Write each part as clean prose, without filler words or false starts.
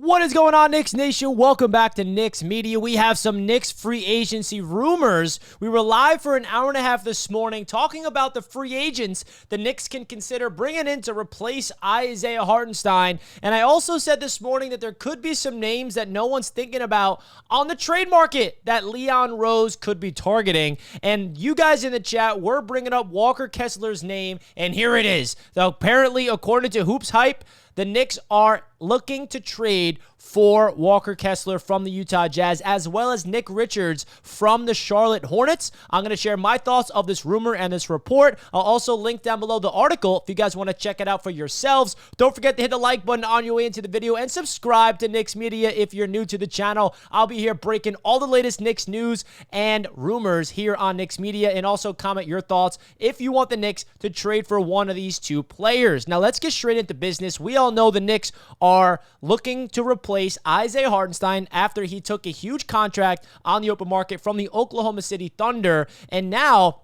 What is going on, Knicks Nation? Welcome back to Knicks Media. We have some Knicks free agency rumors. We were live for an hour and a half this morning talking about the free agents the Knicks can consider bringing in to replace Isaiah Hartenstein. And I also said this morning that there could be some names that no one's thinking about on the trade market that Leon Rose could be targeting. And you guys in the chat were bringing up Walker Kessler's name, and here it is. So apparently, according to Hoops Hype, the Knicks are looking to trade for Walker Kessler from the Utah Jazz, as well as Nick Richards from the Charlotte Hornets. I'm going to share my thoughts of this rumor and this report. I'll also link down below the article if you guys want to check it out for yourselves. Don't forget to hit the like button on your way into the video and subscribe to Knicks Media if you're new to the channel. I'll be here breaking all the latest Knicks news and rumors here on Knicks Media, and also comment your thoughts if you want the Knicks to trade for one of these two players. Now, let's get straight into business. We all know the Knicks are looking to replace Isaiah Hartenstein after he took a huge contract on the open market from the Oklahoma City Thunder, and now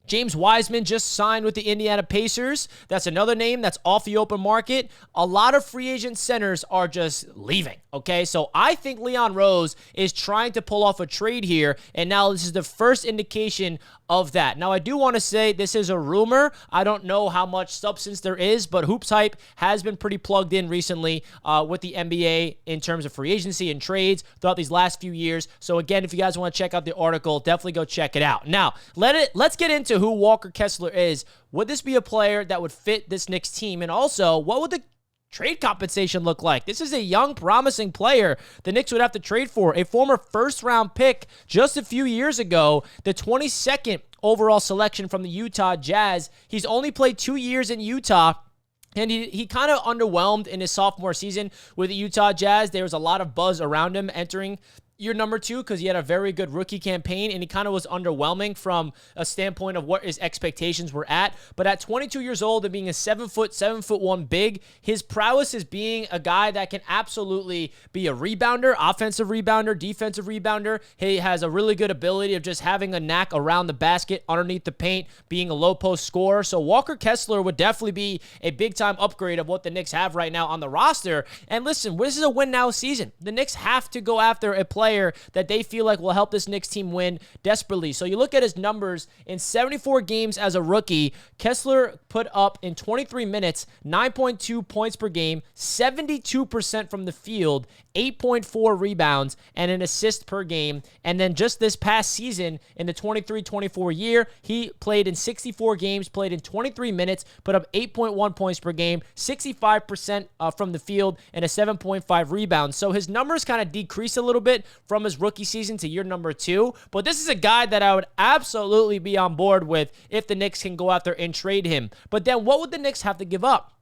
James Wiseman just signed with the Indiana Pacers. That's another name that's off the open market. A lot of free agent centers are just leaving, okay? So I think Leon Rose is trying to pull off a trade here, and now this is the first indication of that. Now, I do want to say this is a rumor. I don't know how much substance there is, but Hoops Hype has been pretty plugged in recently with the NBA in terms of free agency and trades throughout these last few years. So again, if you guys want to check out the article, definitely go check it out. Now, let's get into who Walker Kessler is. Would this be a player that would fit this Knicks team? And also, what would the trade compensation look like? This is a young, promising player the Knicks would have to trade for. A former first-round pick just a few years ago, the 22nd overall selection from the Utah Jazz. He's only played 2 years in Utah, and he kind of underwhelmed in his sophomore season with the Utah Jazz. There was a lot of buzz around him entering year number 2 because he had a very good rookie campaign, and he kind of was underwhelming from a standpoint of what his expectations were at. But at 22 years old and being a 7'1" big, his prowess is being a guy that can absolutely be a rebounder, offensive rebounder, defensive rebounder. He has a really good ability of just having a knack around the basket, underneath the paint, being a low post scorer. So Walker Kessler would definitely be a big-time upgrade of what the Knicks have right now on the roster. And listen, this is a win-now season. The Knicks have to go after a player that they feel like will help this Knicks team win desperately. So you look at his numbers in 74 games as a rookie, Kessler put up in 23 minutes, 9.2 points per game, 72% from the field, 8.4 rebounds, and an assist per game. And then just this past season, in the 23-24 year, he played in 64 games, played in 23 minutes, put up 8.1 points per game, 65% from the field, and a 7.5 rebounds. So his numbers kind of decreased a little bit from his rookie season to year number 2. But this is a guy that I would absolutely be on board with if the Knicks can go out there and trade him. But then what would the Knicks have to give up?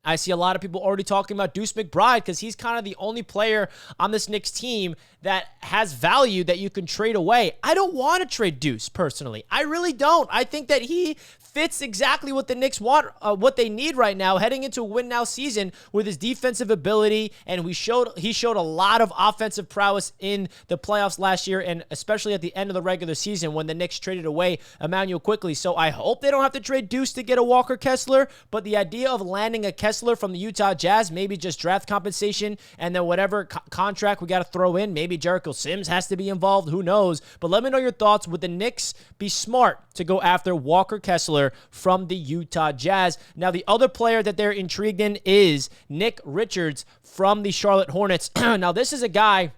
I see a lot of people already talking about Deuce McBride because he's kind of the only player on this Knicks team that has value that you can trade away. I don't want to trade Deuce, personally. I really don't. I think that he fits exactly what the Knicks want, what they need right now, heading into a win-now season with his defensive ability, and he showed a lot of offensive prowess in the playoffs last year, and especially at the end of the regular season when the Knicks traded away Emmanuel quickly. So I hope they don't have to trade Deuce to get a Walker Kessler, but the idea of landing a Kessler from the Utah Jazz, maybe just draft compensation, and then whatever contract we got to throw in, maybe Jericho Sims has to be involved, who knows? But let me know your thoughts. Would the Knicks be smart to go after Walker Kessler from the Utah Jazz? Now, the other player that they're intrigued in is Nick Richards from the Charlotte Hornets. Now, this is a guy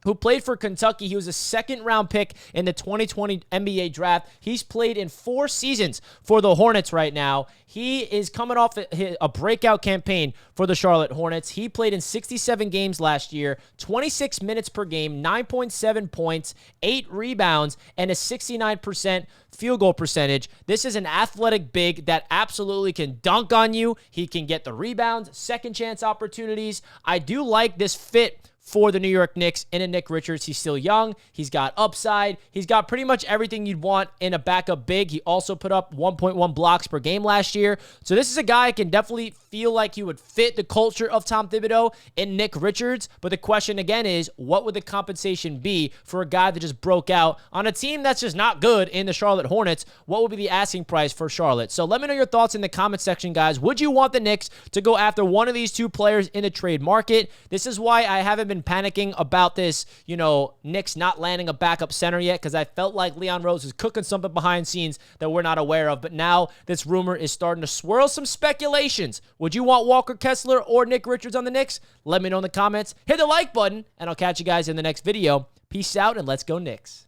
who played for Kentucky. He was a second-round pick in the 2020 NBA draft. He's played in 4 seasons for the Hornets right now. He is coming off a breakout campaign for the Charlotte Hornets. He played in 67 games last year, 26 minutes per game, 9.7 points, 8 rebounds, and a 69% field goal percentage. This is an athletic big that absolutely can dunk on you. He can get the rebounds, second chance opportunities. I do like this fit for the New York Knicks in a Nick Richards. He's still young. He's got upside. He's got pretty much everything you'd want in a backup big. He also put up 1.1 blocks per game last year. So this is a guy who can definitely feel like he would fit the culture of Tom Thibodeau and Nick Richards. But the question again is, what would the compensation be for a guy that just broke out on a team that's just not good in the Charlotte Hornets? What would be the asking price for Charlotte? So let me know your thoughts in the comment section, guys. Would you want the Knicks to go after one of these two players in the trade market? This is why I haven't been panicking about this, Knicks not landing a backup center yet, because I felt like Leon Rose is cooking something behind scenes that we're not aware of. But now this rumor is starting to swirl some speculations. Would you want Walker Kessler or Nick Richards on the Knicks? Let me know in the comments. Hit the like button, and I'll catch you guys in the next video. Peace out, and let's go Knicks.